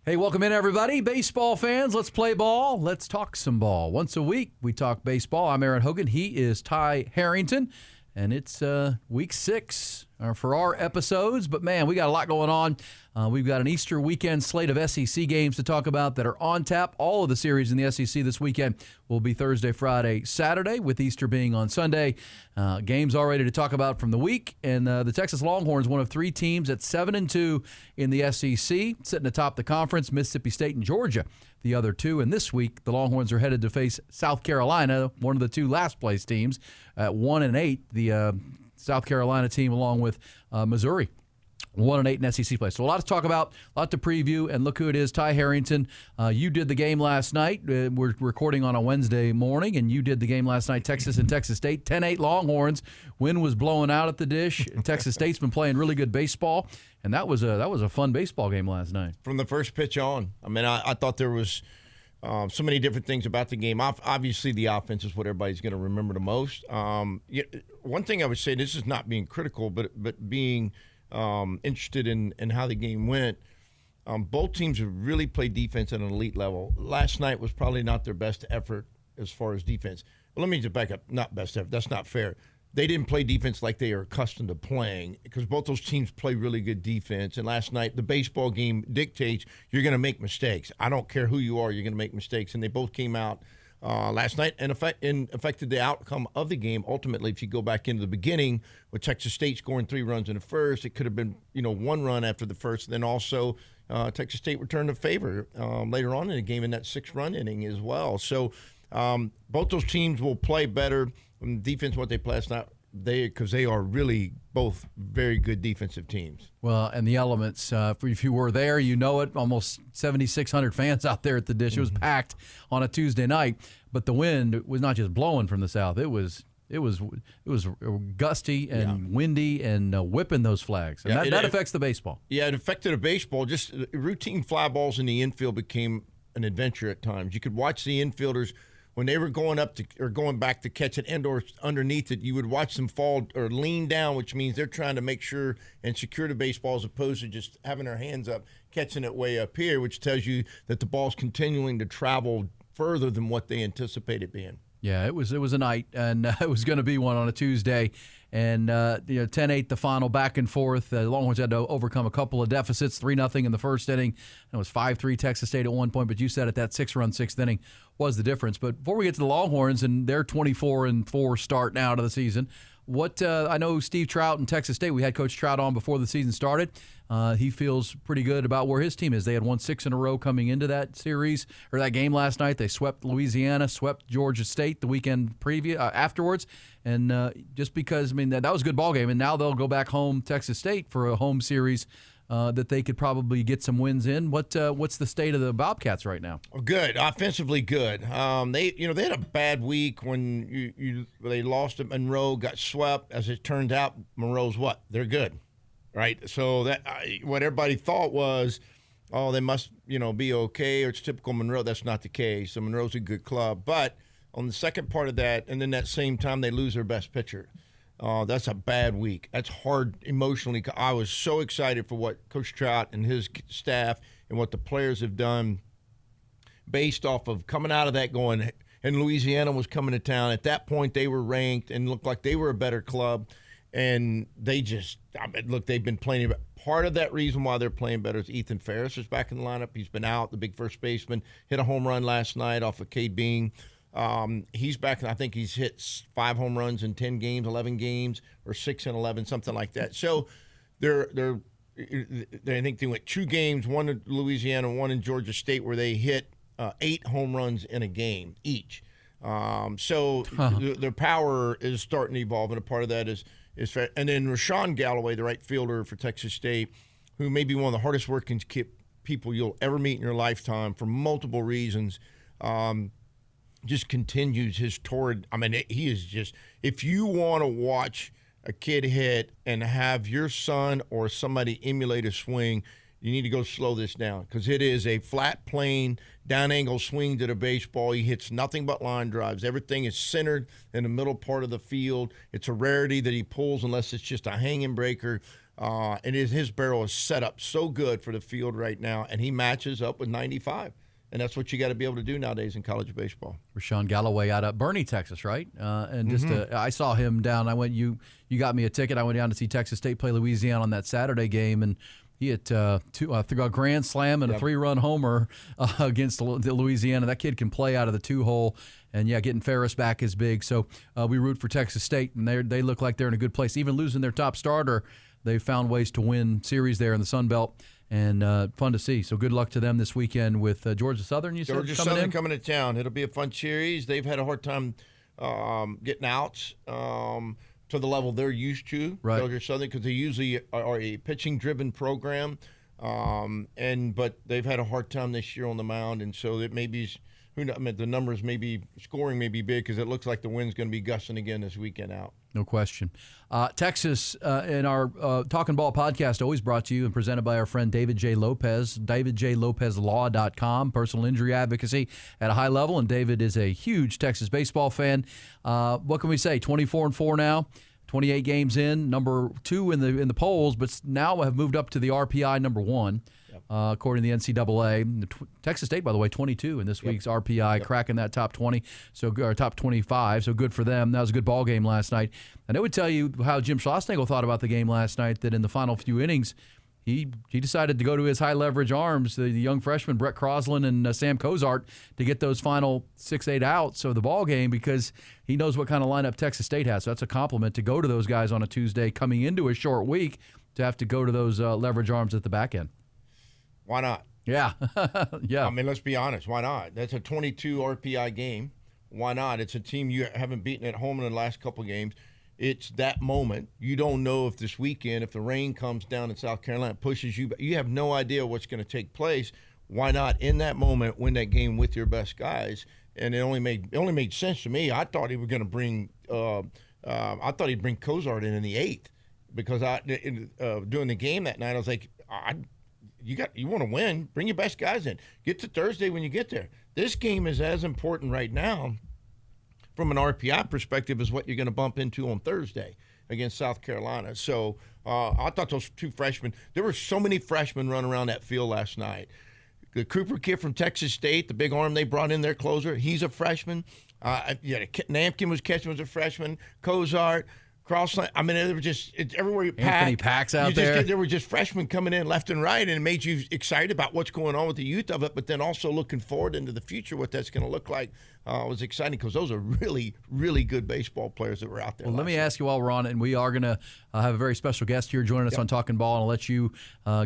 Hey, welcome in, everybody. Baseball fans, let's play ball. Let's talk some ball. Once a week, we talk baseball. I'm Aaron Hogan. He is Ty Harrington, and it's week 6 for our episodes. But, man, we got a lot going on. We've got an Easter weekend slate of SEC games to talk about that are on tap. All of the series in the SEC this weekend will be Thursday, Friday, Saturday, with Easter being on Sunday. Games all ready to talk about from the week. And the Texas Longhorns, one of 3 teams at 7-2 in the SEC, sitting atop the conference. Mississippi State and Georgia, the other 2. And this week, the Longhorns are headed to face South Carolina, one of the 2 last-place teams, at 1-8. The South Carolina team, along with Missouri, 1-8 in SEC play. So a lot to talk about, a lot to preview, and look who it is, Ty Harrington. You did the game last night. We're recording on a Wednesday morning, and you did the game last night, Texas and Texas State. 10-8 Longhorns. Wind was blowing out at the dish. Texas State's been playing really good baseball, and that was a fun baseball game last night. From the first pitch on. I mean, I thought there was so many different things about the game. Obviously, the offense is what everybody's going to remember the most. One thing I would say, this is not being critical, but being interested in how the game went. Both teams have really played defense at an elite level. Last night was probably not their best effort as far as defense. Well, let me just back up. Not best effort. That's not fair. They didn't play defense like they are accustomed to playing, because both those teams play really good defense. And last night, the baseball game dictates you're going to make mistakes. I don't care who you are, you're going to make mistakes. And they both came out last night and affected the outcome of the game. Ultimately, if you go back into the beginning with Texas State scoring 3 runs in the first, it could have been 1 run after the first. And then also Texas State returned a favor later on in the game in that 6-run inning as well. So both those teams will play better on defense what they play last night, because they are really both very good defensive teams. Well, and the elements, if you were there, you know it, almost 7,600 fans out there at the dish. It was packed on a Tuesday night, but the wind was not just blowing from the south. It was gusty and windy and whipping those flags. And that affects the baseball. Yeah, it affected the baseball. Just routine fly balls in the infield became an adventure at times. You could watch the infielders when they were going up to or going back to catch it and or underneath it. You would watch them fall or lean down, which means they're trying to make sure and secure the baseball as opposed to just having their hands up, catching it way up here, which tells you that the ball's continuing to travel further than what they anticipated being. Yeah, it was a night, and it was going to be one on a Tuesday. And 10-8 the final, back and forth. The Longhorns had to overcome a couple of deficits, 3-0 in the first inning. And it was 5-3 Texas State at one point, but you said it, that 6-run 6th inning was the difference. But before we get to the Longhorns and their 24-4 start now to the season, I know Steve Trout and Texas State, we had Coach Trout on before the season started. He feels pretty good about where his team is. They had won 6 in a row coming into that series, or that game last night. They swept Louisiana, swept Georgia State the weekend afterwards. And just because, that was a good ball game, and now they'll go back home, Texas State, for a home series that they could probably get some wins in. What's the state of the Bobcats right now? Good, offensively good. They had a bad week when they lost at Monroe, got swept. As it turned out, Monroe's what? They're good, right? So that what everybody thought was, oh, they must be okay, or it's typical Monroe. That's not the case. So Monroe's a good club, but on the second part of that, and then that same time they lose their best pitcher. That's a bad week. That's hard emotionally. I was so excited for what Coach Trout and his staff and what the players have done based off of coming out of that going, and Louisiana was coming to town. At that point, they were ranked and looked like they were a better club. And they just, they've been playing. Part of that reason why they're playing better is Ethan Ferris is back in the lineup. He's been out, the big first baseman, hit a home run last night off of Cade Bean. He's back, and I think he's hit 5 home runs in 10 games, 11 games, or 6 and 11, something like that. So I think they went 2 games, one in Louisiana, one in Georgia State, where they hit 8 home runs in a game each. So their power is starting to evolve, and a part of that is fair. And then Rashawn Galloway, the right fielder for Texas State, who may be one of the hardest working people you'll ever meet in your lifetime for multiple reasons, just continues his torrid. He is just, if you want to watch a kid hit and have your son or somebody emulate a swing, you need to go slow this down, because it is a flat plane, down-angle swing to the baseball. He hits nothing but line drives. Everything is centered in the middle part of the field. It's a rarity that he pulls unless it's just a hanging breaker. And his barrel is set up so good for the field right now, and he matches up with 95. And that's what you got to be able to do nowadays in college baseball. Rashawn Galloway out of Bernie, Texas, right? And just I saw him down. I went. You got me a ticket. I went down to see Texas State play Louisiana on that Saturday game, and he hit a grand slam and a 3-run homer against the Louisiana. That kid can play out of the 2-hole, and getting Ferris back is big. So we root for Texas State, and they look like they're in a good place. Even losing their top starter, they found ways to win series there in the Sun Belt. And fun to see. So good luck to them this weekend with Georgia Southern. You said Georgia Southern coming to town. It'll be a fun series. They've had a hard time getting outs to the level they're used to. Right. Georgia Southern, because they usually are a pitching-driven program, but they've had a hard time this year on the mound, and so it may be. The numbers scoring may be big because it looks like the wind's going to be gusting again this weekend out. No question. Texas, in our Talkin Ball podcast, always brought to you and presented by our friend David J. Lopez, davidjlopezlaw.com, personal injury advocacy at a high level, and David is a huge Texas baseball fan. What can we say? 24-4 now. 28 games in, number 2 in the polls, but now have moved up to the RPI number 1. According to the NCAA. Texas State, by the way, 22 in this week's RPI, cracking that top 20, or top 25, so good for them. That was a good ball game last night. And it would tell you how Jim Schlossnagle thought about the game last night, that in the final few innings, he decided to go to his high-leverage arms, the young freshmen, Brett Crosland and Sam Cozart, to get those final 6-8 outs of the ball game because he knows what kind of lineup Texas State has. So that's a compliment to go to those guys on a Tuesday coming into a short week to have to go to those leverage arms at the back end. Why not? Yeah. Yeah. I mean, let's be honest. Why not? That's a 22 RPI game. Why not? It's a team you haven't beaten at home in the last couple of games. It's that moment. You don't know if this weekend, if the rain comes down in South Carolina, pushes you, you have no idea what's going to take place. Why not, in that moment, win that game with your best guys? And it only made sense to me. I thought he was going to bring he'd bring Cozart in the 8th because during the game that night, I was like, you want to win, bring your best guys in. Get to Thursday when you get there. This game is as important right now from an RPI perspective as what you're going to bump into on Thursday against South Carolina. So I thought those 2 freshmen, there were so many freshmen running around that field last night. The Cooper kid from Texas State, the big arm they brought in, their closer, he's a freshman. Nampkin was catching, was a freshman. Cozart, Crossland. I mean, they were just everywhere you pack. Anthony Pack's out there. There were just freshmen coming in left and right, and it made you excited about what's going on with the youth of it, but then also looking forward into the future, what that's going to look like. It was exciting because those are really, really good baseball players that were out there. Well, let me ask you while we're on it, and we are going to have a very special guest here joining us on Talkin Ball, and I'll let you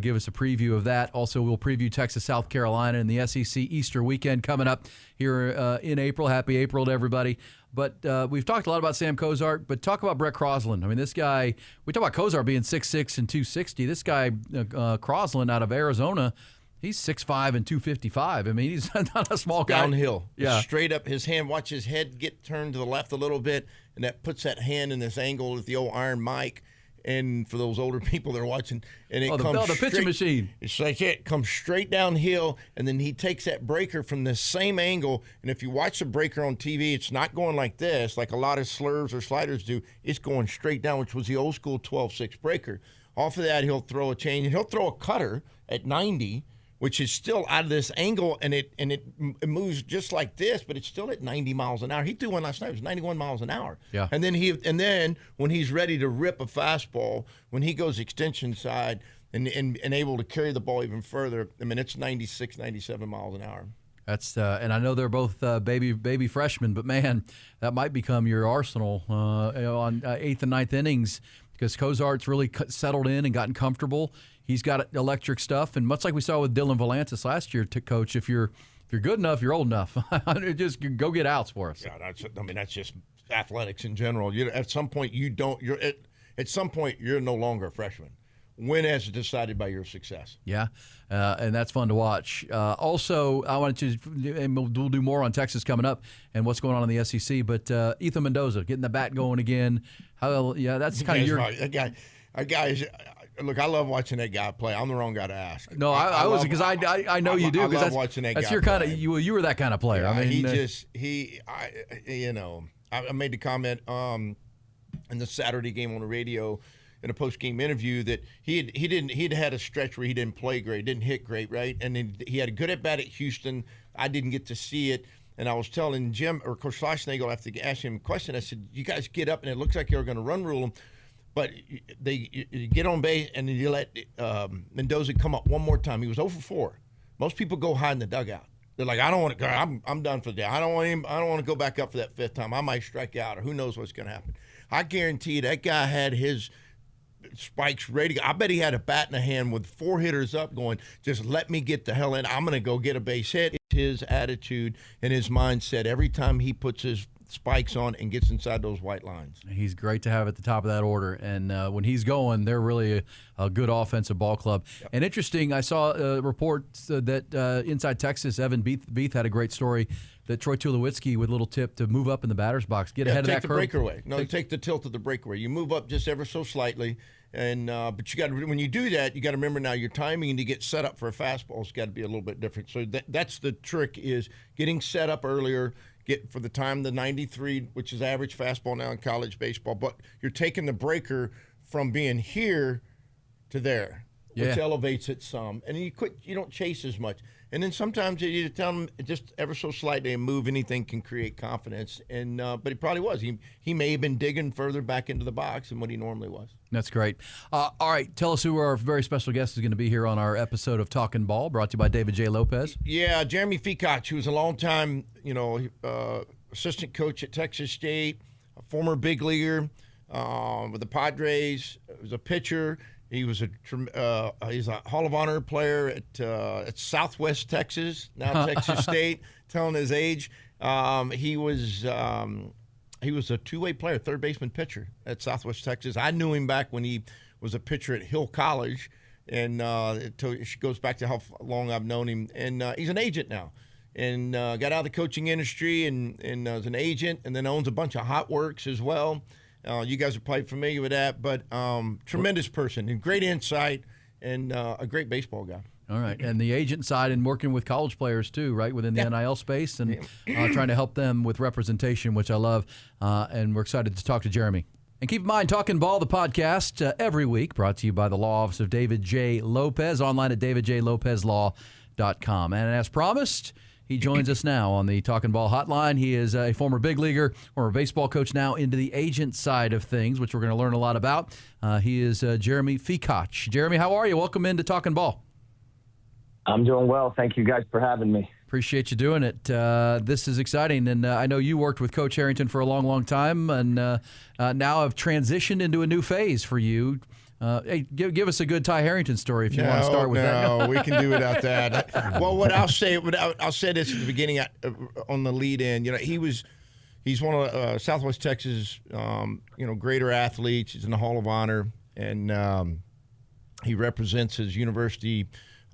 give us a preview of that. Also, we'll preview Texas, South Carolina, and the SEC Easter weekend coming up here in April. Happy April to everybody. But we've talked a lot about Sam Cozart, but talk about Brett Crosland. I mean, this guy, we talk about Cozart being 6'6" and 260. This guy, Crosland out of Arizona, he's 6'5" and 255. I mean, he's not a small guy. Downhill. Yeah. Straight up his hand. Watch his head get turned to the left a little bit, and that puts that hand in this angle with the old Iron Mike. And for those older people that are watching, and it comes the pitching machine. It's like it comes straight downhill, and then he takes that breaker from the same angle. And if you watch the breaker on TV, it's not going like this, like a lot of slurs or sliders do. It's going straight down, which was the old school 12-6 breaker. Off of that, he'll throw a change, and he'll throw a cutter at 90, which is still out of this angle, and it moves just like this, but it's still at 90 miles an hour. He threw one last night; it was 91 miles an hour. Yeah. And then when he's ready to rip a fastball, when he goes extension side and able to carry the ball even further, I mean it's 96, 97 miles an hour. That's and I know they're both baby freshmen, but man, that might become your arsenal on 8th and 9th innings because Cozart's really settled in and gotten comfortable. He's got electric stuff, and much like we saw with Dylan Volantis last year, Coach, if you're good enough, you're old enough. Just go get outs for us. Yeah, that's just athletics in general. At some point, at some point you're no longer a freshman. Win as decided by your success. Yeah, and that's fun to watch. Also, I wanted to, and we'll do more on Texas coming up and what's going on in the SEC. But Ethan Mendoza getting the bat going again. That's kind of your that guy is. Look, I love watching that guy play. I'm the wrong guy to ask. No, I was because I know you do. I love watching that guy. That's your kind of you were that kind of player. Yeah, I mean, I made the comment in the Saturday game on the radio. in a post-game interview that he'd had a stretch where he didn't play great, didn't hit great, right? And then he had a good at-bat at Houston. I didn't get to see it. And I was telling Jim, or Coach Schleissnagel, after asking him a question, I said, you guys get up, and it looks like you're going to run rule them. But you get on base, and then you let Mendoza come up one more time. He was 0 for 4. Most people go hide in the dugout. They're like, I don't want to go. I'm done for the day. I don't want to go back up for that 5th time. I might strike out, or who knows what's going to happen. I guarantee you that guy had his spikes ready to go. I bet he had a bat in the hand with 4 hitters up going, just let me get the hell in. I'm going to go get a base hit. It's his attitude and his mindset every time he puts his spikes on and gets inside those white lines. He's great to have at the top of that order, and when he's going, they're really a good offensive ball club. Yep. And interesting, I saw reports that inside Texas, Evan Beath had a great story that Troy Tulowitzki with a little tip to move up in the batter's box, get ahead of that curve. Take the breakaway. No, take the tilt of the breakaway. You move up just ever so slightly, and but you got to, when you do that, you got to remember now your timing to get set up for a fastball has got to be a little bit different. So that's the trick, is getting set up earlier. Get for the time the 93, which is average fastball now in college baseball, but you're taking the breaker from being here to there, which elevates it some, and you don't chase as much. And then sometimes you tell them just ever so slightly and move, anything can create confidence. And but he probably was. He may have been digging further back into the box than what he normally was. That's great. All right, tell us who our very special guest is going to be here on our episode of Talkin Ball, brought to you by David J. Lopez. Yeah, Jeremy Fekoch, who was a long-time, assistant coach at Texas State, a former big leaguer with the Padres, was a pitcher. He was he's a Hall of Honor player at Southwest Texas, now Texas State. Telling his age, he was a two-way player, third baseman pitcher at Southwest Texas. I knew him back when he was a pitcher at Hill College, and it goes back to how long I've known him. And he's an agent now, and got out of the coaching industry and is an agent, and then owns a bunch of hot works as well. You guys are probably familiar with that, but tremendous person and great insight and a great baseball guy. All right, and the agent side and working with college players too, right, within the NIL space and trying to help them with representation, which I love, and we're excited to talk to Jeremy. And keep in mind, Talkin Ball, the podcast, every week, brought to you by the Law Office of David J. Lopez, online at davidjlopezlaw.com. And as promised, he joins us now on the Talkin Ball hotline. He is a former big leaguer, former baseball coach, now into the agent side of things, which we're going to learn a lot about. He is Jeremy Fekoch. Jeremy, how are you? Welcome into Talkin Ball. I'm doing well. Thank you guys for having me. Appreciate you doing it. This is exciting, and I know you worked with Coach Harrington for a long, long time, and now have transitioned into a new phase for you. Hey, give us a good Ty Harrington story if you want to start with that. No, we can do without that. Well, what I'll say this at the beginning on the lead in. He's one of Southwest Texas, greater athletes. He's in the Hall of Honor, and he represents his university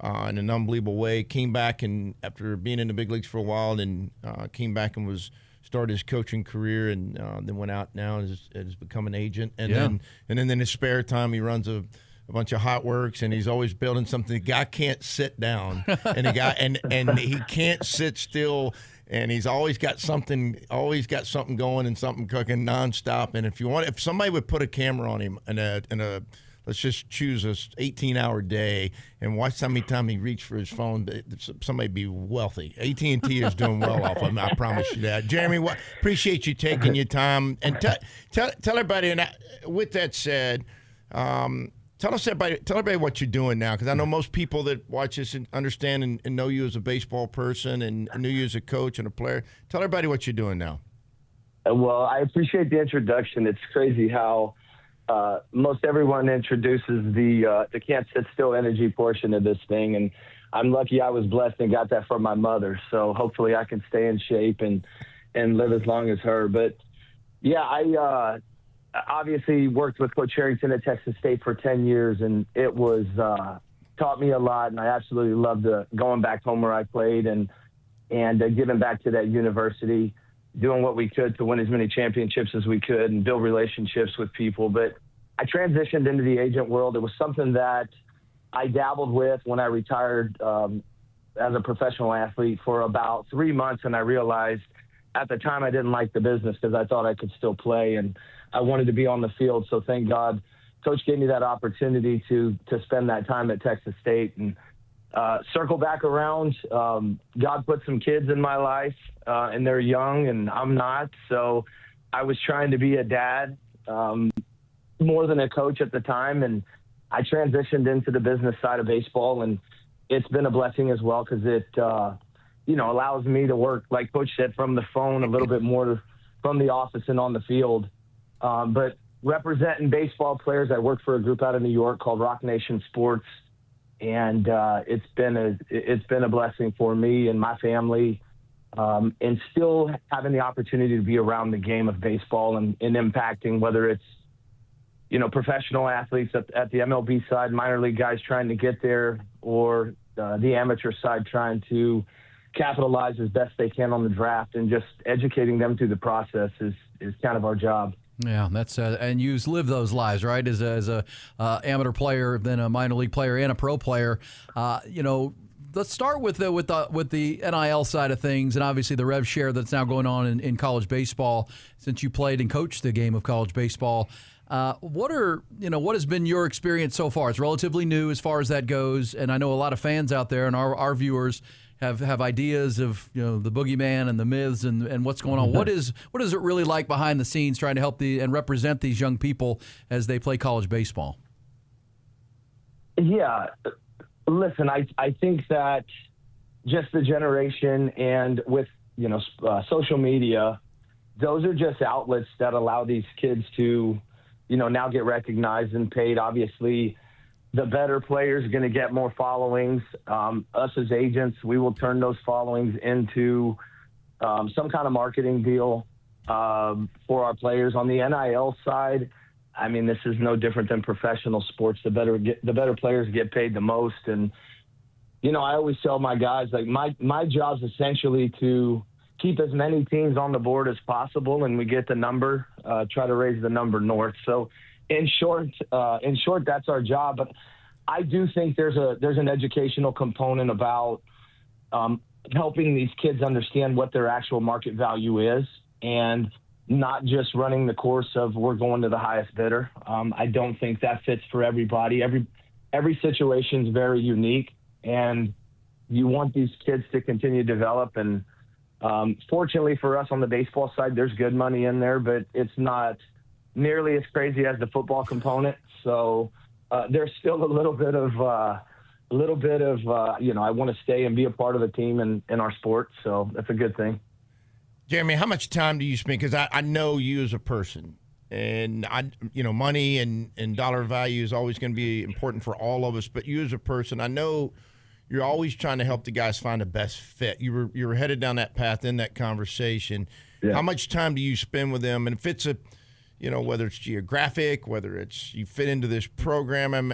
in an unbelievable way. Came back and after being in the big leagues for a while, and came back and started his coaching career, and then went out now and has become an agent. And then in his spare time, he runs a bunch of hot works, and he's always building something. The guy can't sit down, and and he can't sit still. And he's always got something going and something cooking nonstop. And if somebody would put a camera on him and a let's just choose a 18-hour day and watch how many times he reached for his phone, somebody be wealthy. AT&T is doing well off of him, I promise you that. Jeremy, appreciate you taking your time. And tell everybody, and with that said, tell everybody what you're doing now, because I know most people that watch this and understand and know you as a baseball person and knew you as a coach and a player. Tell everybody what you're doing now. Well, I appreciate the introduction. It's crazy how most everyone introduces the can't sit still energy portion of this thing, and I'm lucky I was blessed and got that from my mother. So hopefully I can stay in shape and live as long as her. But yeah, I obviously worked with Coach Harrington at Texas State for 10 years, and it was taught me a lot, and I absolutely loved going back home where I played and giving back to that university, doing what we could to win as many championships as we could and build relationships with people. But I transitioned into the agent world. It was something that I dabbled with when I retired as a professional athlete for about 3 months, and I realized at the time I didn't like the business because I thought I could still play, and I wanted to be on the field. So thank God Coach gave me that opportunity to spend that time at Texas State. And circle back around, God put some kids in my life, and they're young, and I'm not. So I was trying to be a dad more than a coach at the time, and I transitioned into the business side of baseball, and it's been a blessing as well because it, allows me to work, like Coach said, from the phone a little bit more from the office and on the field. But representing baseball players, I work for a group out of New York called Rock Nation Sports, and it's been a blessing for me and my family, and still having the opportunity to be around the game of baseball and impacting, whether it's professional athletes at the MLB side, minor league guys trying to get there, or the amateur side trying to capitalize as best they can on the draft, and just educating them through the process is kind of our job. Yeah, that's and you live those lives, right? As a amateur player, then a minor league player, and a pro player. Let's start with the NIL side of things, and obviously the rev share that's now going on in college baseball. Since you played and coached the game of college baseball, what has been your experience so far? It's relatively new as far as that goes, and I know a lot of fans out there and our viewers have ideas of the boogeyman and the myths and what's going on. What is it really like behind the scenes trying to help and represent these young people as they play college baseball? Yeah, listen, I think that just the generation and with social media, those are just outlets that allow these kids to now get recognized and paid. Obviously, the better players are going to get more followings. Us as agents, we will turn those followings into some kind of marketing deal for our players. On the NIL side, I mean, this is no different than professional sports. The better players get paid the most. And, I always tell my guys, like, my job's essentially to keep as many teams on the board as possible, and we get the number, try to raise the number north. So in short, that's our job. But I do think there's an educational component about helping these kids understand what their actual market value is, and not just running the course of we're going to the highest bidder. I don't think that fits for everybody. Every situation is very unique, and you want these kids to continue to develop. And fortunately for us on the baseball side, there's good money in there, but it's not nearly as crazy as the football component. So there's still a little bit of I want to stay and be a part of the team in our sport. So that's a good thing. Jeremy, how much time do you spend? Because I know you as a person, and money and dollar value is always going to be important for all of us. But you as a person, I know you're always trying to help the guys find the best fit. You were headed down that path in that conversation. Yeah. How much time do you spend with them? And if it's whether it's geographic, whether it's you fit into this program,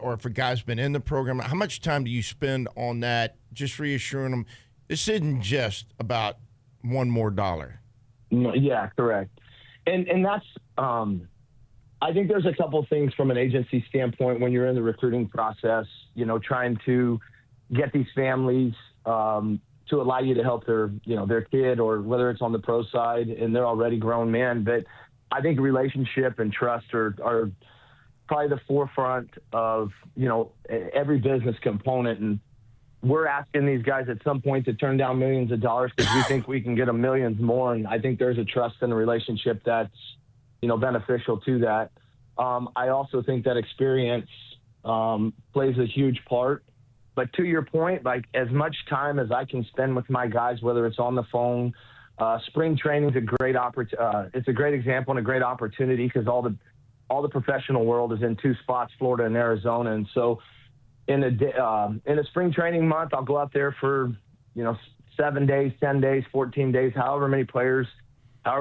or if a guy's been in the program, how much time do you spend on that, just reassuring them this isn't just about one more dollar? Yeah, correct. And that's I think there's a couple things from an agency standpoint when you're in the recruiting process, trying to get these families to allow you to help their kid, or whether it's on the pro side and they're already grown men. But I think relationship and trust are probably the forefront of, every business component. And we're asking these guys at some point to turn down millions of dollars because we think we can get them millions more. And I think there's a trust and a relationship that's, beneficial to that. I also think that experience plays a huge part. But to your point, like, as much time as I can spend with my guys, whether it's on the phone, spring training is a great it's a great example and a great opportunity, because all the professional world is in two spots, Florida and Arizona. And so in a spring training month, I'll go out there for 7 days, 10 days, 14 days, however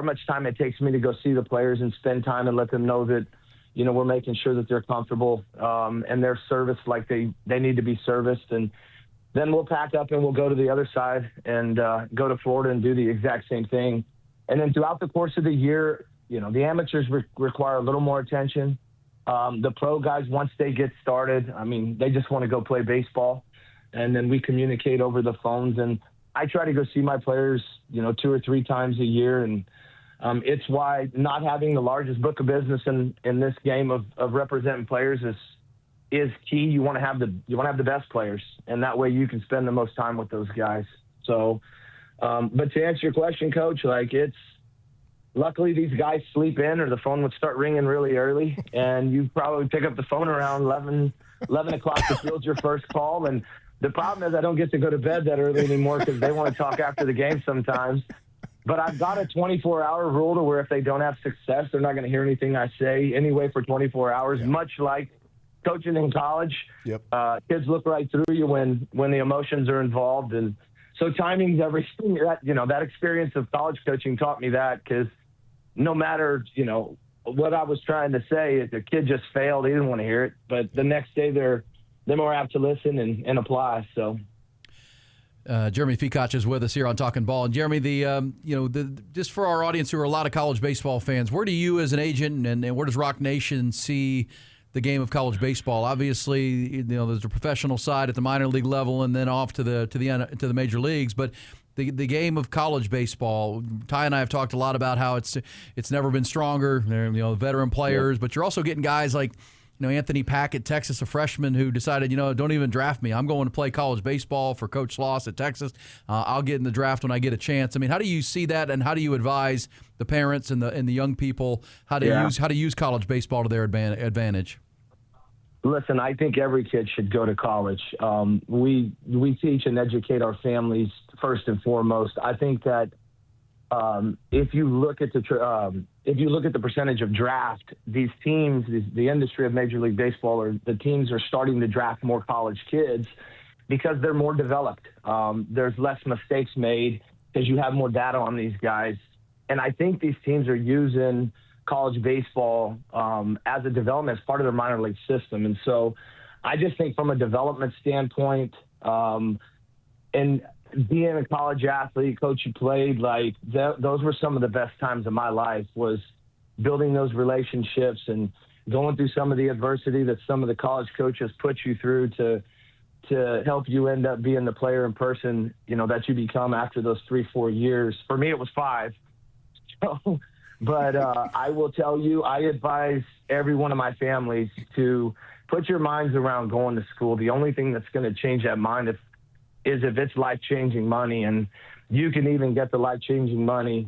much time it takes me to go see the players and spend time and let them know that, we're making sure that they're comfortable and they're serviced like they need to be serviced. And then we'll pack up and we'll go to the other side and go to Florida and do the exact same thing. And then throughout the course of the year, the amateurs require a little more attention. The pro guys, once they get started, they just want to go play baseball. And then we communicate over the phones. And I try to go see my players, 2 or 3 times a year. And It's why not having the largest book of business in this game of representing players is key. You want to have the best players, and that way you can spend the most time with those guys. So, but to answer your question, Coach, luckily these guys sleep in, or the phone would start ringing really early, and you probably pick up the phone around 11 o'clock to field your first call. And the problem is I don't get to go to bed that early anymore because they want to talk after the game sometimes. But I've got a 24-hour rule to where if they don't have success, they're not going to hear anything I say anyway for 24 hours, much like coaching in college. Yep. Kids look right through you when the emotions are involved. And so timing's everything. That experience of college coaching taught me that, because no matter, what I was trying to say, if the kid just failed, he didn't want to hear it. But the next day they're more apt to listen and apply. So. Jeremy Feacock is with us here on Talkin Ball. And Jeremy, just for our audience who are a lot of college baseball fans, where do you as an agent and where does Rock Nation see the game of college baseball? Obviously, there's a professional side at the minor league level and then off to the major leagues. But the game of college baseball, Ty and I have talked a lot about how it's never been stronger. Veteran players, but you're also getting guys like Anthony Pack at Texas, a freshman who decided, don't even draft me. I'm going to play college baseball for Coach Sloss at Texas. I'll get in the draft when I get a chance. I mean, how do you see that, and how do you advise the parents and the young people how to use college baseball to their advantage? Listen, I think every kid should go to college. We teach and educate our families first and foremost. I think that if you look at the percentage of draft, these teams, the industry of Major League Baseball, or the teams are starting to draft more college kids because they're more developed. There's less mistakes made because you have more data on these guys. And I think these teams are using college baseball as a development, as part of their minor league system. And so I just think from a development standpoint, and being a college athlete, coach, you played, those were some of the best times of my life, was building those relationships and going through some of the adversity that some of the college coaches put you through to help you end up being the player in person, that you become after those 3-4 years. For me, it was 5. So, but I will tell you, I advise every one of my families to put your minds around going to school. The only thing that's going to change that mind is if it's life-changing money, and you can even get the life-changing money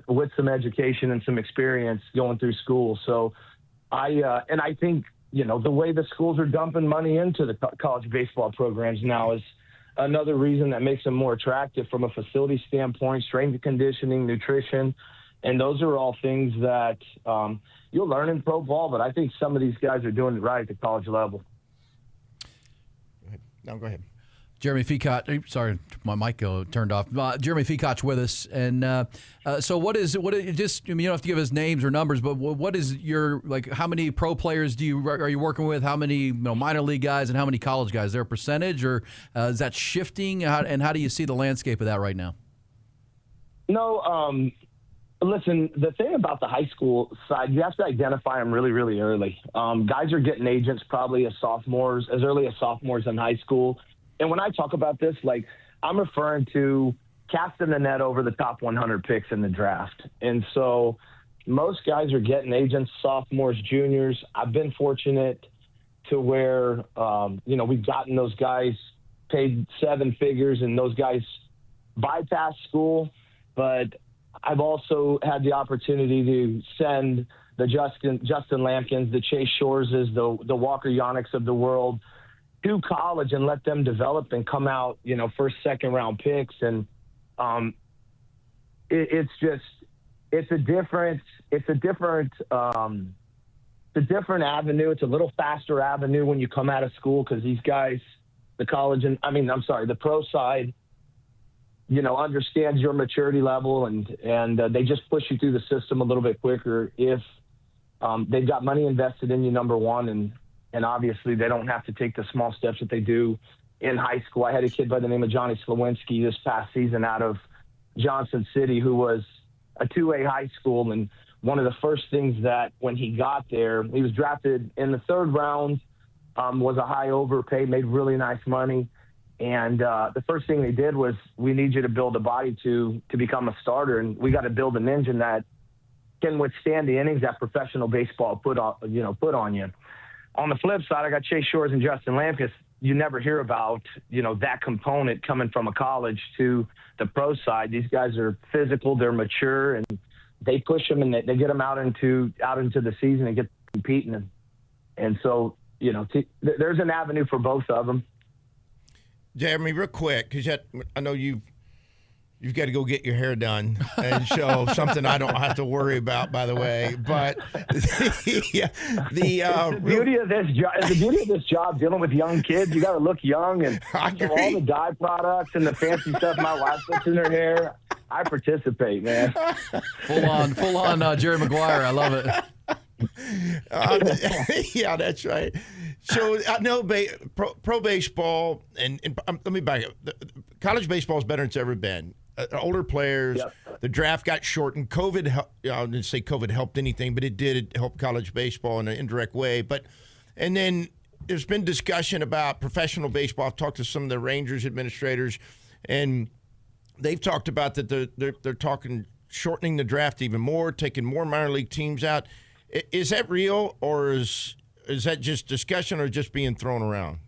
with some education and some experience going through school. So I think, the way the schools are dumping money into the college baseball programs now is another reason that makes them more attractive from a facility standpoint, strength and conditioning, nutrition. And those are all things that you'll learn in pro ball, but I think some of these guys are doing it right at the college level. No, go ahead. Jeremy Feacock, sorry, my mic turned off. Jeremy Feacock's with us, and so what is just? You don't have to give us names or numbers, but what is your, how many pro players are you working with? How many minor league guys and how many college guys? Is there a percentage, or is that shifting? And how do you see the landscape of that right now? No, listen, the thing about the high school side, you have to identify them really, really early. Guys are getting agents probably as early as sophomores in high school. And when I talk about this, I'm referring to casting the net over the top 100 picks in the draft. And so most guys are getting agents, sophomores, juniors. I've been fortunate to where, we've gotten those guys paid 7 figures, and those guys bypass school. But I've also had the opportunity to send the Justin Lampkins, the Chase Shoreses, the Walker Yannicks of the world to college and let them develop and come out, first, second round picks. And it's a different avenue. It's a little faster avenue when you come out of school, because these guys, the pro side, understands your maturity level, and they just push you through the system a little bit quicker if they've got money invested in you, number one, and obviously they don't have to take the small steps that they do in high school. I had a kid by the name of Johnny Slawinski this past season out of Johnson City, who was a 2A high school, and one of the first things that when he got there, he was drafted in the 3rd round, was a high overpay, made really nice money. And the first thing they did was, we need you to build a body to become a starter, and we got to build an engine that can withstand the innings that professional baseball put on you. On the flip side, I got Chase Shores and Justin Lamkus. You never hear about, that component coming from a college to the pro side. These guys are physical, they're mature, and they push them and they get them out into the season and get competing. And so, there's an avenue for both of them. Jeremy, real quick, because I know you've got to go get your hair done and show something I don't have to worry about, by the way. But the beauty of this job, dealing with young kids, you got to look young, and all the dye products and the fancy stuff my wife puts in her hair, I participate, man. Full on Jerry Maguire. I love it. Yeah, that's right. So I know pro baseball, and let me back up. College baseball is better than it's ever been. Older players, yep. The draft got shortened. COVID, I didn't say COVID helped anything, but it did help college baseball in an indirect way. And then there's been discussion about professional baseball. I've talked to some of the Rangers administrators, and they've talked about that they're talking shortening the draft even more, taking more minor league teams out. Is that real, or is that just discussion, or just being thrown around?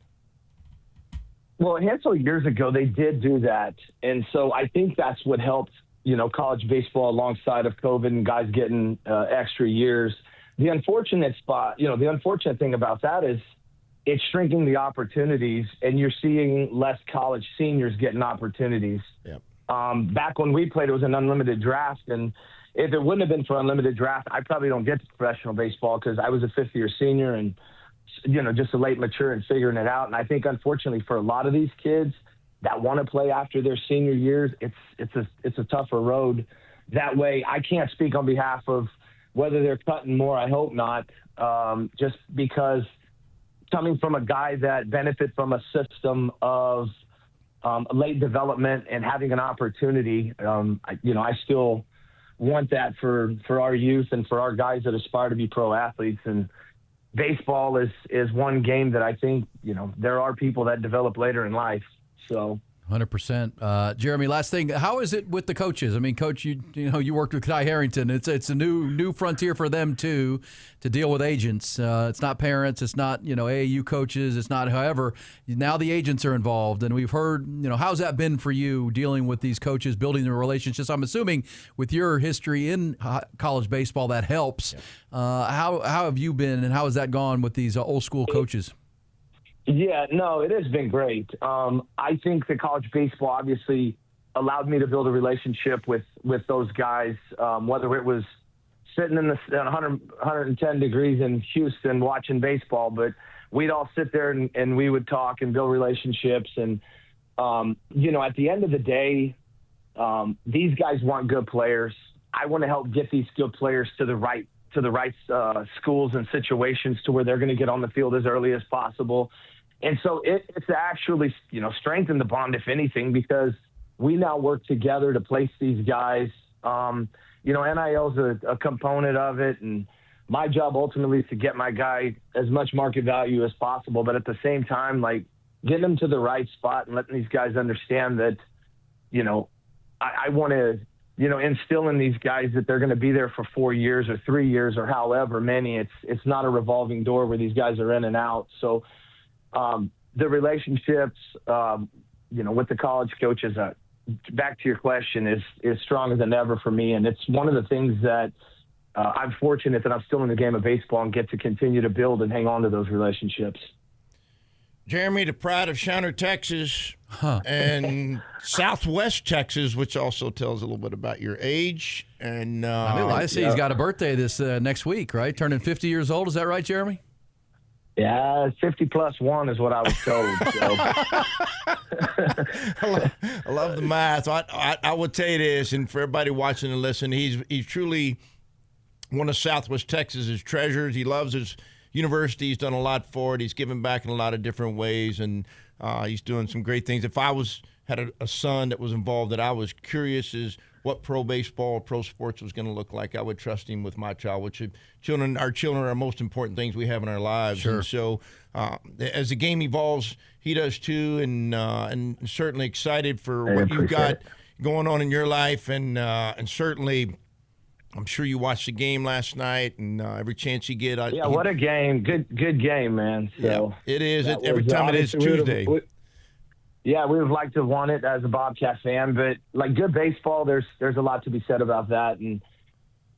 Well, a handful of years ago, they did do that. And so I think that's what helped, college baseball alongside of COVID and guys getting extra years. The unfortunate thing about that is it's shrinking the opportunities, and you're seeing less college seniors getting opportunities. Yep. Back when we played, it was an unlimited draft. And if it wouldn't have been for unlimited draft, I probably don't get to professional baseball because I was a fifth-year senior and, just a late mature and figuring it out. And I think, unfortunately, for a lot of these kids that want to play after their senior years, it's a tougher road. That way, I can't speak on behalf of whether they're cutting more. I hope not, just because coming from a guy that benefits from a system of late development and having an opportunity, I still want that for our youth and for our guys that aspire to be pro athletes. And baseball is one game that I think, there are people that develop later in life. So 100%. Jeremy, last thing, how is it with the coaches? I mean, Coach, you worked with Ty Harrington. It's a new frontier for them too, to deal with agents. It's not parents, it's not AAU coaches, it's not. However, now the agents are involved, and we've heard. How's that been for you dealing with these coaches, building the relationships? I'm assuming with your history in college baseball that helps. Yeah. How have you been, and how has that gone with these old school coaches? Yeah, no, it has been great. I think the college baseball obviously allowed me to build a relationship with those guys, whether it was sitting in 110 degrees in Houston watching baseball, but we'd all sit there and we would talk and build relationships. And, at the end of the day, these guys want good players. I want to help get these good players to the right schools and situations to where they're going to get on the field as early as possible. And so it's actually, strengthened the bond, if anything, because we now work together to place these guys. NIL is a component of it, and my job ultimately is to get my guy as much market value as possible. But at the same time, getting them to the right spot and letting these guys understand that, I want to, instill in these guys that they're going to be there for 4 years or 3 years or however many. It's not a revolving door where these guys are in and out. So the relationships, with the college coaches, back to your question, is stronger than ever for me. And it's one of the things that I'm fortunate that I'm still in the game of baseball and get to continue to build and hang on to those relationships. Jeremy, the pride of Shiner, Texas, and Southwest Texas, which also tells a little bit about your age. And I see he's got a birthday this next week, right? Turning 50 years old. Is that right, Jeremy? Yeah, 50 plus 1 is what I was told. So. I love the math. I will tell you this, and for everybody watching and listening, he's truly one of Southwest Texas's treasures. He loves his university. He's done a lot for it. He's given back in a lot of different ways, and he's doing some great things. If I was had a son that was involved that I was curious as what pro baseball, pro sports was going to look like. I would trust him with my child, which our children are the most important things we have in our lives. Sure. And so as the game evolves, he does too, and certainly excited for what you've got going on in your life, and certainly I'm sure you watched the game last night, and every chance you get. What a game. Good game, man. So yeah, it is. Every time it is Tuesday. We would have liked to have won it as a Bobcat fan, but like good baseball, there's a lot to be said about that. And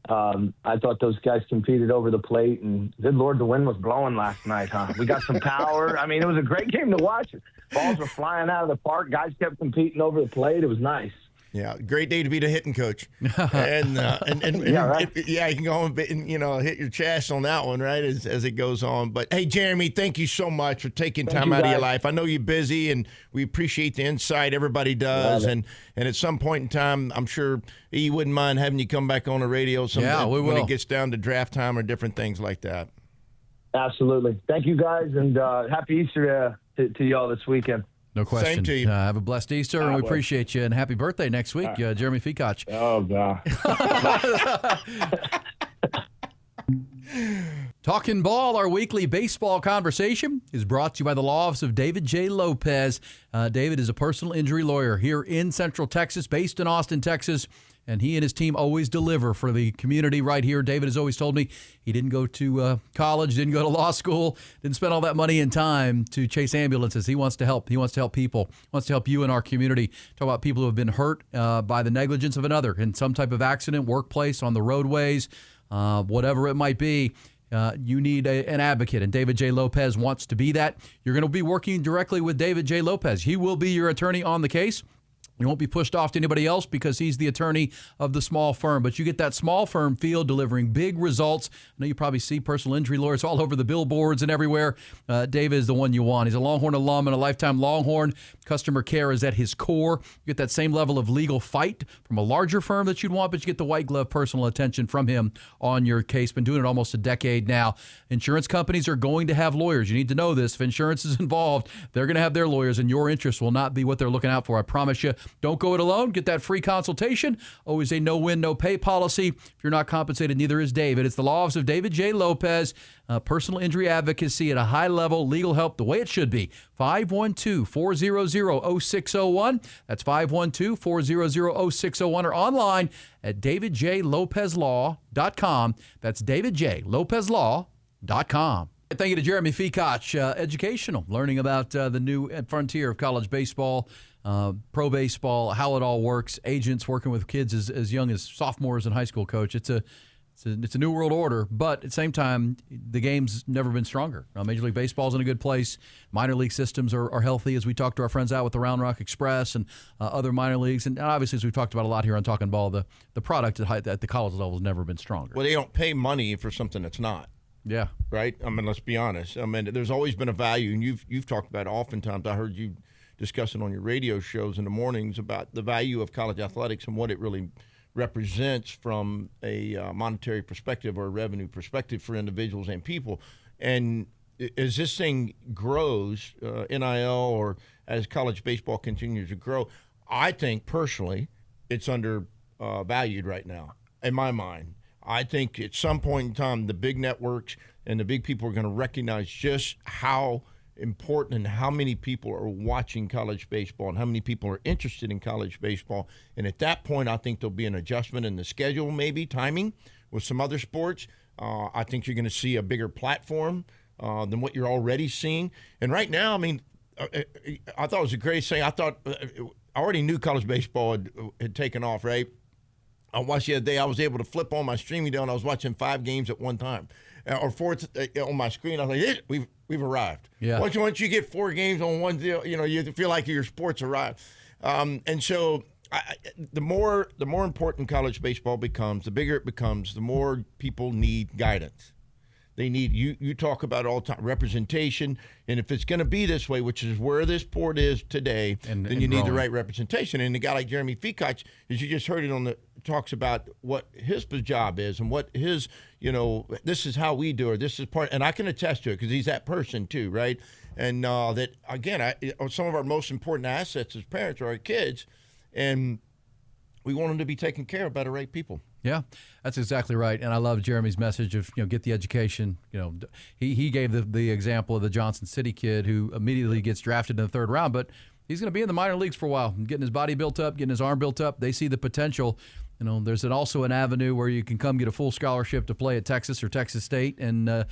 I thought those guys competed over the plate, and good Lord, the wind was blowing last night, huh? We got some power. I mean, it was a great game to watch. Balls were flying out of the park. Guys kept competing over the plate. It was nice. Yeah, great day to be the hitting coach, and yeah, right. You can go and hit your chest on that one, right, as it goes on. But hey, Jeremy, thank you so much for taking time out of your life. I know you're busy, and we appreciate the insight. Everybody does, and at some point in time, I'm sure he wouldn't mind having you come back on the radio. When it gets down to draft time or different things like that. Absolutely. Thank you guys, and happy Easter to y'all this weekend. No question. Same to you. Have a blessed Easter, and we appreciate you. And happy birthday next week, Jeremy Fikach. Oh, God. Talkin Ball, our weekly baseball conversation, is brought to you by the law office of David J. Lopez. David is a personal injury lawyer here in Central Texas, based in Austin, Texas. And he and his team always deliver for the community right here. David has always told me he didn't go to college, didn't go to law school, didn't spend all that money and time to chase ambulances. He wants to help. He wants to help people. He wants to help you in our community. Talk about people who have been hurt by the negligence of another in some type of accident, workplace, on the roadways, whatever it might be. You need an advocate, and David J. Lopez wants to be that. You're going to be working directly with David J. Lopez. He will be your attorney on the case. You won't be pushed off to anybody else because he's the attorney of the small firm. But you get that small firm feel delivering big results. I know you probably see personal injury lawyers all over the billboards and everywhere. David is the one you want. He's a Longhorn alum and a lifetime Longhorn. Customer care is at his core. You get that same level of legal fight from a larger firm that you'd want, but you get the white glove personal attention from him on your case. Been doing it almost a decade now. Insurance companies are going to have lawyers. You need to know this. If insurance is involved, they're going to have their lawyers, and your interests will not be what they're looking out for. I promise you. Don't go it alone. Get that free consultation. Always a no-win, no-pay policy. If you're not compensated, neither is David. It's the law office of David J. Lopez. Personal injury advocacy at a high level. Legal help the way it should be. 512-400-0601. That's 512-400-0601, or online at davidjlopezlaw.com. That's davidjlopezlaw.com. Thank you to Jeremy Fikach. Educational, learning about the new frontier of college baseball, pro baseball, how it all works. Agents working with kids as young as sophomores in high school. Coach, it's a new world order, but at the same time, the game's never been stronger. Major League Baseball's in a good place. Minor league systems are healthy, as we talked to our friends out with the Round Rock Express and other minor leagues. And obviously, as we've talked about a lot here on Talkin Ball, the product at the college level has never been stronger. Well, they don't pay money for something that's not. Yeah. Right? I mean, let's be honest. I mean, there's always been a value, and you've talked about it oftentimes. I heard you discussing on your radio shows in the mornings about the value of college athletics and what it really represents from a monetary perspective or a revenue perspective for individuals and people. And as this thing grows, NIL, or as college baseball continues to grow, I think personally it's undervalued right now, in my mind. I think at some point in time, the big networks and the big people are going to recognize just how important and how many people are watching college baseball and how many people are interested in college baseball. And at that point, I think there'll be an adjustment in the schedule, maybe timing with some other sports. I think you're going to see a bigger platform than what you're already seeing. And right now, I mean, I thought it was a great thing. I already knew college baseball had taken off, right? I watched the other day. I was able to flip on my streaming deal, and I was watching 5 games at one time, or 4 on my screen. I was like, we've arrived. Yeah. Once you get 4 games on one deal, you feel like your sport's arrived. And so the more important college baseball becomes, the bigger it becomes, the more people need guidance. They need you talk about all the time representation, and if it's going to be this way, which is where this sport is today, then you need the right representation. And a guy like Jeremy Fikach, as you just heard it talks about what his job is and what his, this is how we do it. This is part, and I can attest to it because he's that person too, right? and that again, some of our most important assets as parents are our kids, and we want them to be taken care of by the right people. Yeah, that's exactly right. And I love Jeremy's message of, get the education. He gave the example of the Johnson City kid who immediately gets drafted in the third round, but he's going to be in the minor leagues for a while, getting his body built up, getting his arm built up. They see the potential. There's also an avenue where you can come get a full scholarship to play at Texas or Texas State and,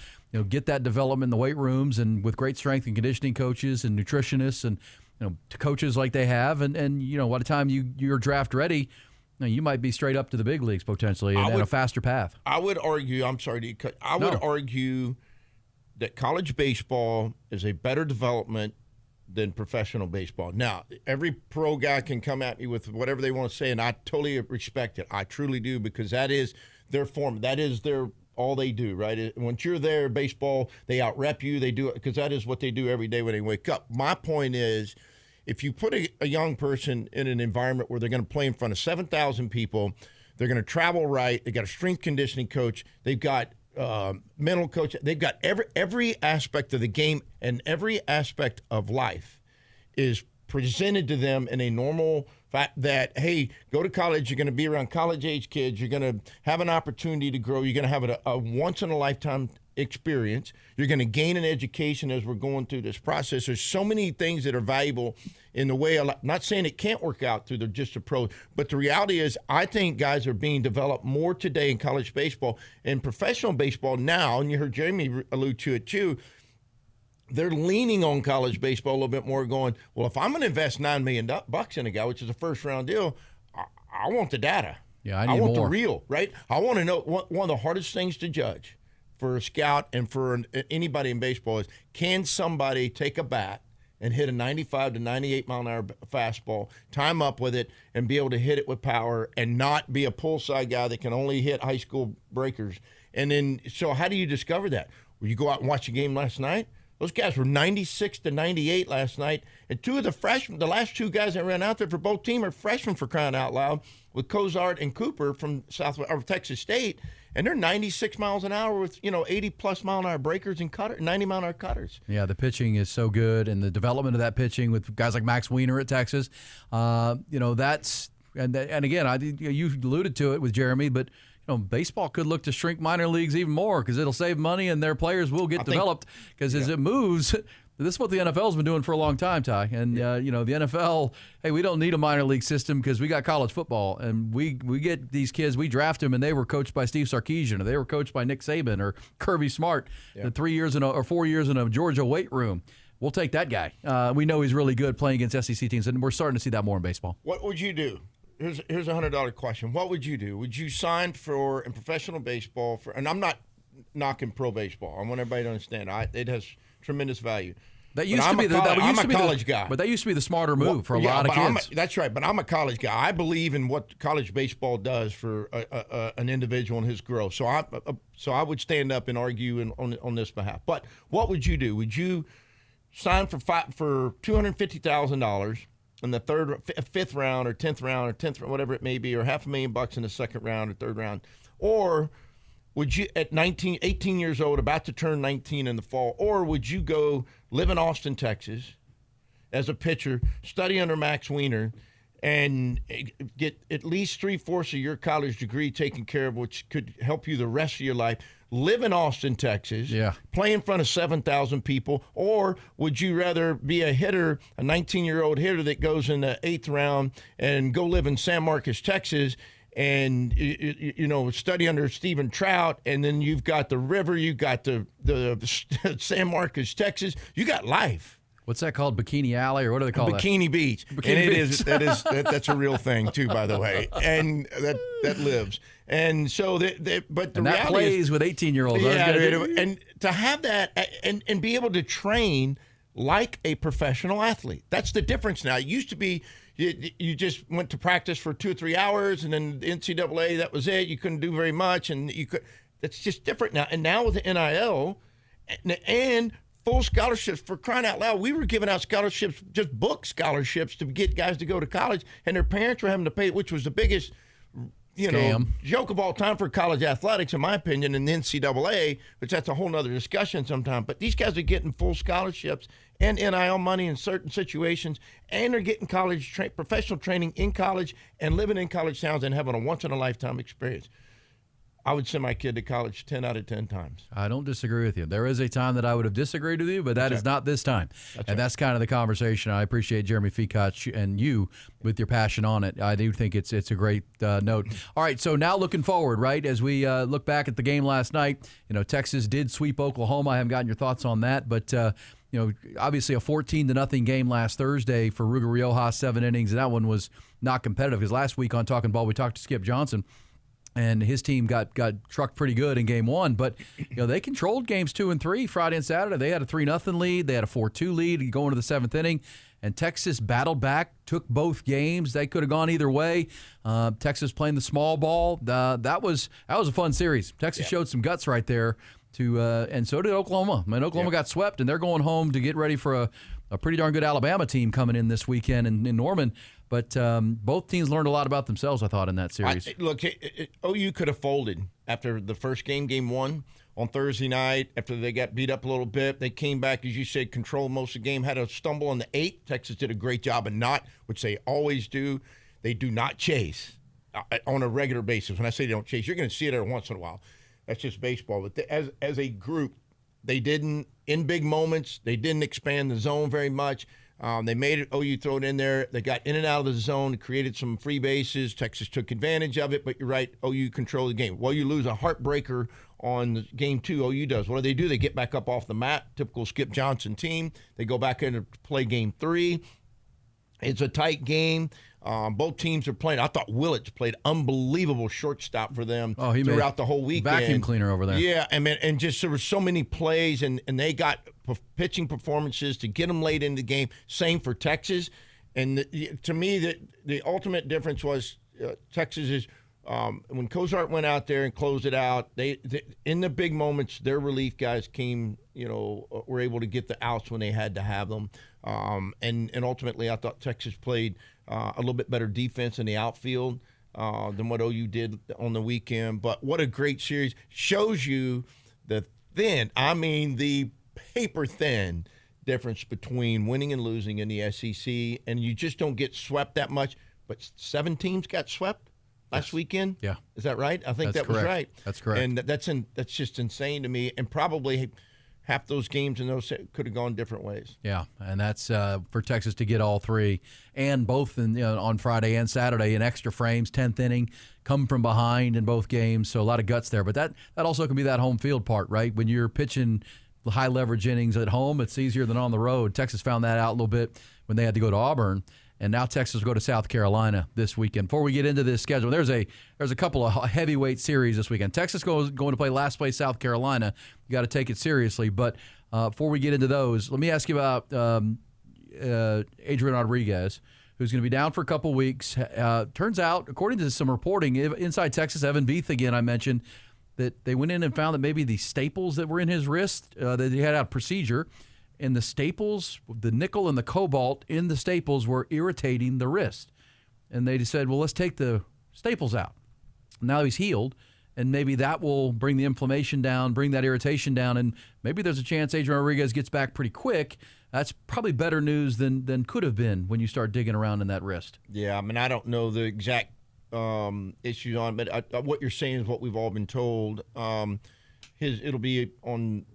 get that development in the weight rooms and with great strength and conditioning coaches and nutritionists and, coaches like they have. And by the time you're draft ready, you might be straight up to the big leagues potentially and a faster path. I would argue, I'm sorry to cut, would argue that college baseball is a better development than professional baseball. Now, every pro guy can come at me with whatever they want to say, and I totally respect it. I truly do, because that is their form. That is all they do, right? Once you're there, baseball, they out-rep you. They do it because that is what they do every day when they wake up. My point is, if you put a young person in an environment where they're going to play in front of 7,000 people, they're going to travel right, they got a strength conditioning coach, they've got mental coach, they've got every aspect of the game and every aspect of life is presented to them in a normal fact that, hey, go to college, you're going to be around college-age kids, you're going to have an opportunity to grow, you're going to have a once-in-a-lifetime experience, you're going to gain an education as we're going through this process. There's so many things that are valuable in the way, not saying it can't work out through just a pro, but the reality is I think guys are being developed more today in college baseball and professional baseball now, and you heard Jeremy allude to it too, they're leaning on college baseball a little bit more, going, well, if I'm going to invest $9 million in a guy, which is a first-round deal, I want the data. Yeah, I want more. the real, right? I want to know one of the hardest things to judge for a scout and for anybody in baseball is, can somebody take a bat and hit a 95 to 98 mile an hour fastball, time up with it, and be able to hit it with power and not be a pull side guy that can only hit high school breakers? And then, so how do you discover that? Well, you go out and watch a game last night. Those guys were 96 to 98 last night. And two of the freshmen, the last two guys that ran out there for both teams are freshmen, for crying out loud, with Cozart and Cooper from Texas State. And they're 96 miles an hour with, 80-plus mile-an-hour breakers and 90-mile-an-hour cutters. Yeah, the pitching is so good, and the development of that pitching with guys like Max Weiner at Texas, that's – and again, you alluded to it with Jeremy, but – baseball could look to shrink minor leagues even more because it'll save money and their players will get developed because as it moves, this is what the NFL's been doing for a long time, Ty. And, the NFL, hey, we don't need a minor league system because we got college football. And we get these kids, we draft them, and they were coached by Steve Sarkisian or they were coached by Nick Saban or Kirby Smart, 4 years in a Georgia weight room. We'll take that guy. We know he's really good playing against SEC teams, and we're starting to see that more in baseball. What would you do? Here's a $100 question. What would you do? Would you sign for in professional baseball and I'm not knocking pro baseball. I want everybody to understand. It has tremendous value. That used to be I'm a college guy. But that used to be the smarter move for a lot of kids. That's right. But I'm a college guy. I believe in what college baseball does for an individual and his growth. So I would stand up and argue on this behalf. But what would you do? Would you sign for $250,000 in the fifth round or 10th round or 10th, whatever it may be, or $500,000 in the second round or third round? Or would you, at 18 years old, about to turn 19 in the fall, or would you go live in Austin, Texas as a pitcher, study under Max Weiner, and get at least 3/4 of your college degree taken care of, which could help you the rest of your life, live in Austin, Texas, play in front of 7,000 people? Or would you rather be a hitter, a 19-year-old hitter that goes in the 8th round and go live in San Marcos, Texas, and study under Stephen Trout, and then you've got the river, you got the San Marcos, Texas, you got life. What's that called? Bikini Alley, or what do they call Bikini Beach. Bikini Beach. That's a real thing too, by the way, and that lives. And so but the and that reality plays is, with 18-year-olds. and to have that and be able to train like a professional athlete. That's the difference now. It used to be you just went to practice for 2 or 3 hours, and then the NCAA, that was it. You couldn't do very much, and it's just different now. And now with the NIL and full scholarships, for crying out loud, we were giving out scholarships, just book scholarships, to get guys to go to college, and their parents were having to pay, which was the biggest joke of all time for college athletics, in my opinion, in the NCAA, which that's a whole nother discussion sometime. But these guys are getting full scholarships and NIL money in certain situations, and they're getting professional training in college and living in college towns and having a once-in-a-lifetime experience. I would send my kid to college 10 out of 10 times. I don't disagree with you. There is a time that I would have disagreed with you, but that is not this time. That's kind of the conversation. I appreciate Jeremy Feacock and you with your passion on it. I do think it's a great note. All right, so now looking forward, right, as we look back at the game last night, Texas did sweep Oklahoma. I haven't gotten your thoughts on that, but obviously a 14-0 game last Thursday for Ruger Riojas, 7 innings, and that one was not competitive because last week on Talkin Ball we talked to Skip Johnson, and his team got trucked pretty good in game 1. But they controlled games 2 and 3 Friday and Saturday. They had a 3-0 lead. They had a 4-2 lead going to the 7th inning. And Texas battled back, took both games. They could have gone either way. Texas playing the small ball. That was a fun series. Texas showed some guts right there. And so did Oklahoma. Oklahoma got swept, and they're going home to get ready for a pretty darn good Alabama team coming in this weekend in Norman. But both teams learned a lot about themselves, I thought, in that series. Look, OU could have folded after the first game 1 on Thursday night. After they got beat up a little bit, they came back, as you said, controlled most of the game, had a stumble on the 8th. Texas did a great job of which they always do. They do not chase on a regular basis. When I say they don't chase, you're going to see it every once in a while. That's just baseball. But as a group, they didn't, in big moments, they didn't expand the zone very much. They made it, OU throw it in there. They got in and out of the zone, created some free bases. Texas took advantage of it, but you're right, OU controlled the game. Well, you lose a heartbreaker on game 2, OU does. What do? They get back up off the mat, typical Skip Johnson team. They go back in to play game 3. It's a tight game. Both teams are playing. I thought Willits played unbelievable shortstop for them throughout the whole weekend. Vacuum cleaner over there. Yeah, and just there were so many plays, and they got pitching performances to get them late in the game. Same for Texas. And to me, the ultimate difference was Texas is when Cozart went out there and closed it out. They in the big moments, their relief guys came, were able to get the outs when they had to have them. And ultimately, I thought Texas played a little bit better defense in the outfield than what OU did on the weekend. But what a great series. Shows you the paper thin difference between winning and losing in the SEC. And you just don't get swept that much. But 7 teams got swept last weekend? Yeah. Is that right? I think that's was correct. right. That's correct. And that's just insane to me. And probably half those games and those could have gone different ways. Yeah, and that's for Texas to get all 3, and both on Friday and Saturday in extra frames, 10th inning, come from behind in both games. So a lot of guts there. But that also can be that home field part, right? When you're pitching high leverage innings at home, it's easier than on the road. Texas found that out a little bit when they had to go to Auburn. And now Texas will go to South Carolina this weekend. Before we get into this schedule, there's a couple of heavyweight series this weekend. Texas going to play last place South Carolina. You got to take it seriously. But before we get into those, let me ask you about Adrian Rodriguez, who's going to be down for a couple weeks. Turns out, according to some reporting, Inside Texas, Evan Veith again, I mentioned, that they went in and found that maybe the staples that were in his wrist, that he had a procedure, and the staples, the nickel and the cobalt in the staples were irritating the wrist. And they just said, well, let's take the staples out. Now he's healed, and maybe that will bring the inflammation down, bring that irritation down, and maybe there's a chance Adrian Rodriguez gets back pretty quick. That's probably better news than could have been when you start digging around in that wrist. Yeah, I don't know the exact issues on, but what you're saying is what we've all been told. It'll be on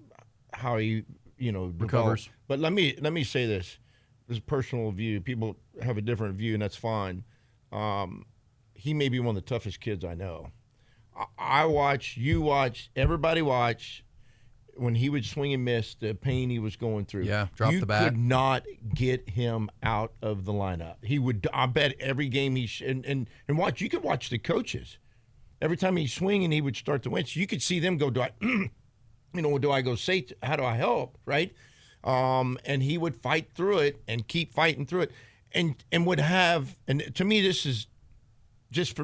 how he recovers. But let me say this. This is a personal view. People have a different view, and that's fine. He may be one of the toughest kids I know. I watch, you watch, everybody watch when he would swing and miss, the pain he was going through. Yeah, drop the bat. You could not get him out of the lineup. He would, I bet every game and watch, you could watch the coaches. Every time he's swinging, he would start to win. So you could see them go, do I go say, how do I help, right? And he would fight through it and keep fighting through it, and would have, and to me this is just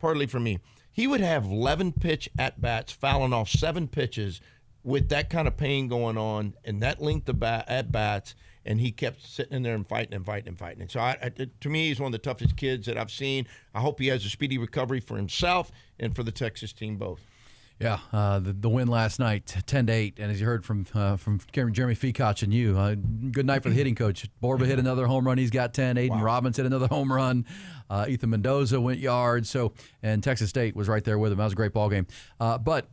partly for me, he would have 11 pitch at-bats, fouling off 7 pitches with that kind of pain going on and that length of at-bats, and he kept sitting in there and fighting. And so, to me, he's one of the toughest kids that I've seen. I hope he has a speedy recovery for himself and for the Texas team both. Yeah, the win last night, 10-8, and as you heard from Jeremy Feacock and you, good night for the hitting coach. Borba hit another home run; he's got 10. Aiden Robbins hit another home run. Ethan Mendoza went yards. And Texas State was right there with him. That was a great ball game.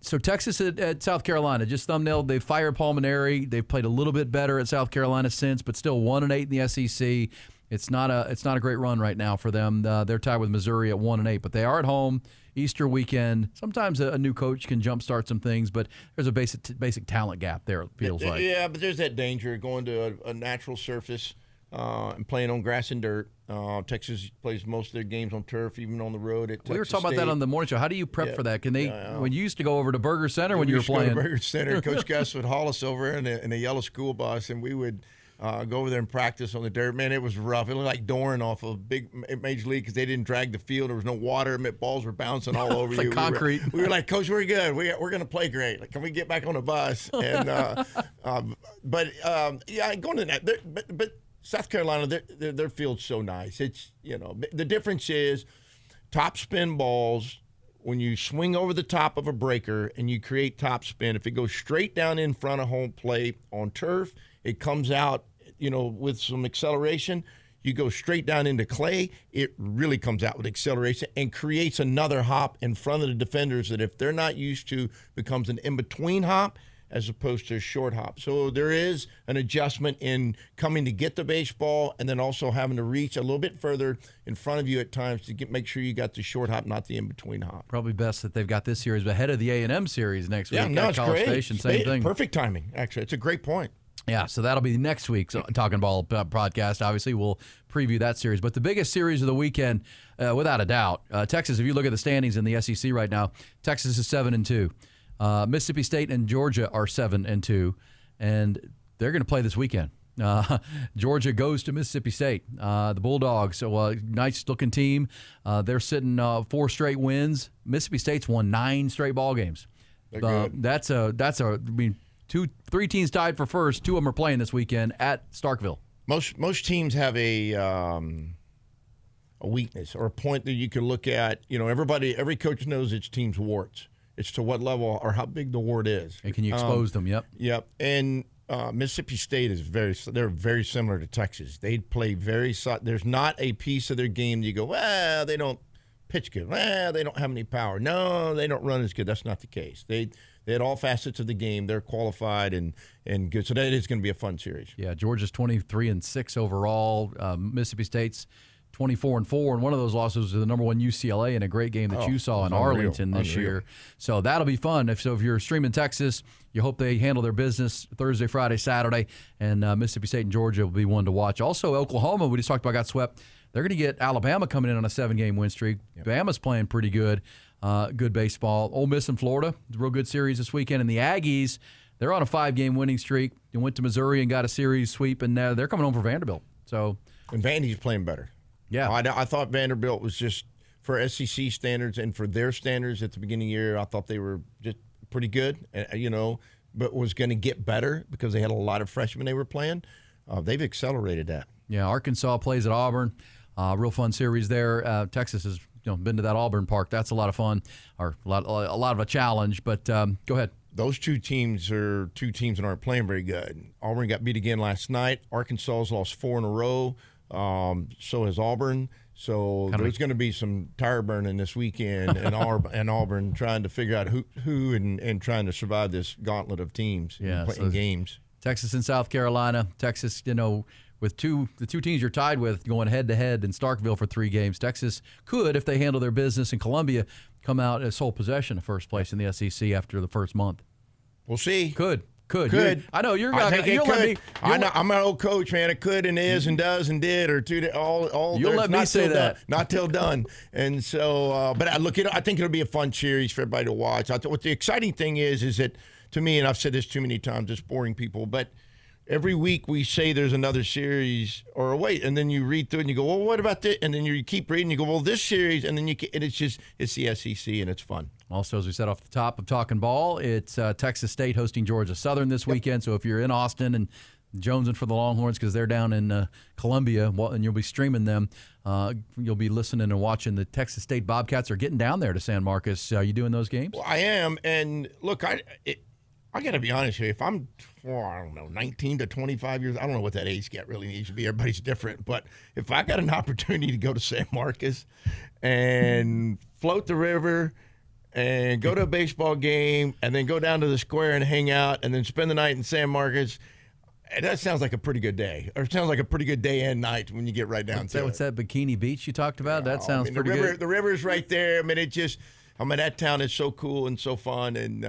So Texas at South Carolina, just thumbnailed. They fired Palmineri. They've played a little bit better at South Carolina since, but still 1-8 in the SEC. It's not a great run right now for them. They're tied with Missouri at 1-8, but they are at home. Easter weekend. Sometimes a new coach can jumpstart some things, but there's a basic talent gap there, it feels like. Yeah, but there's that danger of going to a natural surface and playing on grass and dirt. Texas plays most of their games on turf, even on the road at Texas We were talking about that on the morning show. How do you prep for that? Can they? When you used to go over to Burger Center when you were playing? Go to Burger Center. Coach Gus would haul us over in a yellow school bus, and we would go over there and practice on the dirt. Man, it was rough. It looked like Doran off of big major league because they didn't drag the field. There was no water. Balls were bouncing all over you. Like concrete. We were like, Coach, we're good. We're going to play great. Like, can we get back on the bus? And going to that. But South Carolina, their field's so nice. It's the difference is top spin balls. When you swing over the top of a breaker and you create top spin, if it goes straight down in front of home plate on turf, it comes out, with some acceleration. You go straight down into clay, it really comes out with acceleration and creates another hop in front of the defenders that if they're not used to, becomes an in-between hop as opposed to a short hop. So there is an adjustment in coming to get the baseball and then also having to reach a little bit further in front of you at times to make sure you got the short hop, not the in-between hop. Probably best that they've got this series ahead of the A&M series next week. Yeah, no, at it's College great. Station, same thing. Perfect timing, actually. It's a great point. Yeah, so that'll be next week's Talkin Ball podcast. Obviously, we'll preview that series. But the biggest series of the weekend, without a doubt, Texas, if you look at the standings in the SEC right now, Texas is 7-2. Mississippi State and Georgia are 7-2, and they're going to play this weekend. Georgia goes to Mississippi State. The Bulldogs, so nice-looking team. They're sitting 4 straight wins. Mississippi State's won 9 straight ball games. That's three teams tied for first. 2 of them are playing this weekend at Starkville. Most teams have a weakness or a point that you can look at. Every coach knows its team's warts. It's to what level or how big the wart is. And can you expose them? Yep. Yep. And Mississippi State is they're very similar to Texas. They play there's not a piece of their game that you go, well, they don't pitch good. Well, they don't have any power. No, they don't run as good. That's not the case. They had all facets of the game. They're qualified and good. So that is going to be a fun series. Yeah, Georgia's 23-6 overall. Mississippi State's 24-4, and one of those losses was the number 1 UCLA in a great game that you saw in Arlington this year. So that'll be fun. If you're streaming Texas, you hope they handle their business Thursday, Friday, Saturday, and Mississippi State and Georgia will be one to watch. Also, Oklahoma, we just talked about, got swept. They're going to get Alabama coming in on a 7-game win streak. Yep. Bama's playing pretty good. Good baseball. Ole Miss and Florida, real good series this weekend. And the Aggies, they're on a 5-game winning streak. They went to Missouri and got a series sweep, and they're coming home for Vanderbilt. And Vandy's playing better. Yeah. I thought Vanderbilt was just, for SEC standards and for their standards at the beginning of the year, I thought they were just pretty good, but was going to get better because they had a lot of freshmen they were playing. They've accelerated that. Yeah, Arkansas plays at Auburn. Real fun series there. Texas has been to that Auburn Park. That's a lot of fun, or a lot of a challenge. But go ahead. Those two teams are two teams that aren't playing very good. Auburn got beat again last night. Arkansas has lost 4 in a row. So has Auburn. So there's going to be some tire burning this weekend in Auburn trying to figure out who and trying to survive this gauntlet of teams in games. Texas and South Carolina. Texas, with the two teams you're tied with going head-to-head in Starkville for 3 games. Texas could, if they handle their business in Columbia, come out as sole possession of first place in the SEC after the first month. We'll see. Could. I know you're going to. I'm an old coach, man. It could and is and does and did or two. You'll let me say that. Not till done. And so, but I think it'll be a fun series for everybody to watch. What the exciting thing is that, to me, and I've said this too many times, it's boring people, but every week we say there's another series or and then you read through it and you go, well, what about this? And then you keep reading, you go, well, this series, and then it's the SEC and it's fun. Also, as we said off the top of Talkin Ball, it's Texas State hosting Georgia Southern this weekend. So if you're in Austin and jonesing for the Longhorns because they're down in Columbia, and you'll be streaming them. You'll be listening and watching the Texas State Bobcats are getting down there to San Marcos. Are you doing those games? Well, I am, and look, I got to be honest here. If I'm, I don't know, 19 to 25 years, I don't know what that age gap really needs to be. Everybody's different. But if I got an opportunity to go to San Marcos and float the river and go to a baseball game and then go down to the square and hang out and then spend the night in San Marcos, that sounds like a pretty good day. Or it sounds like a pretty good day and night when you get right down to it. What's that Bikini Beach you talked about? That sounds pretty good. The river's right there. That town is so cool and so fun. And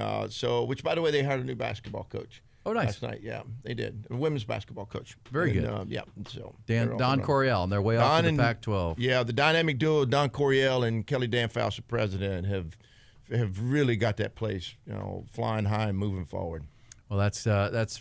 which, by the way, they hired a new basketball coach. Oh, nice. Last night, yeah, they did. A women's basketball coach. Very good. Yeah, so Don Coryell, and they're way off to the Pac-12. Yeah, the dynamic duo, Don Coryell and Kelly Danfouse, the president, have really got that place, flying high and moving forward. Well, that's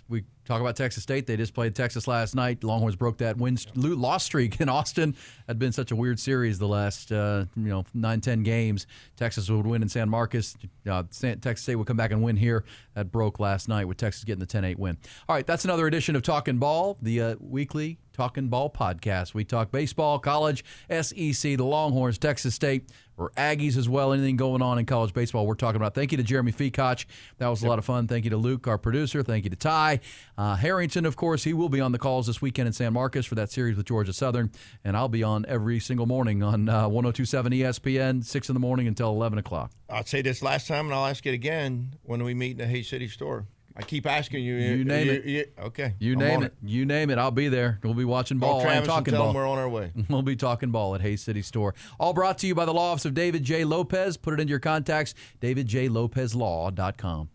we talk about Texas State. They just played Texas last night. Longhorns broke that loss streak in Austin. Had been such a weird series the last 9-10 games. Texas would win in San Marcos. Texas State would come back and win here. That broke last night with Texas getting the 10-8 win. All right, that's another edition of Talkin Ball, the weekly Talkin Ball podcast. We talk baseball, college, SEC, the Longhorns, Texas State, or Aggies as well. Anything going on in college baseball we're talking about. Thank you to Jeremy Feacock. That was a lot of fun. Thank you to Luke, our producer. Thank you to Ty. Harrington, of course, he will be on the calls this weekend in San Marcos for that series with Georgia Southern. And I'll be on every single morning on 102.7 ESPN, 6 in the morning until 11 o'clock. I'll say this last time, and I'll ask it again when we meet in the Hay City store. I keep asking you. You name it. Okay. You name it. You name it. I'll be there. We'll be watching ball and talking ball. We're on our way. We'll be talking ball at Hay City Store. All brought to you by the law office of David J. Lopez. Put it into your contacts, davidjlopezlaw.com.